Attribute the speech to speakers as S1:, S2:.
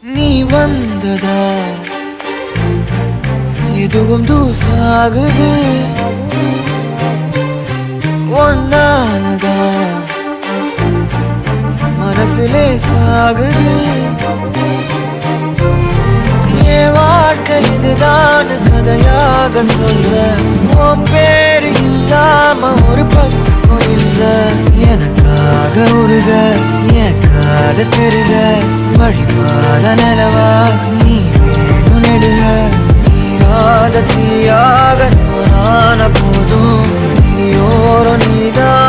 S1: நீ வந்ததா எதுவும் தூசாகுது ஒன்னாலதா மனசுலே சாகுது என் வாழ்க்கை இதுதான் கதையாக சொல்ல உன் பேரு இல்லாம ஒரு பக்கம் இல்ல எனக்காக உருக என் காத திருக வழிபாத நிலவா நீ வேணும் நெடுக நீராத தீயாக நானான போதும் நீயோரம் நீதான்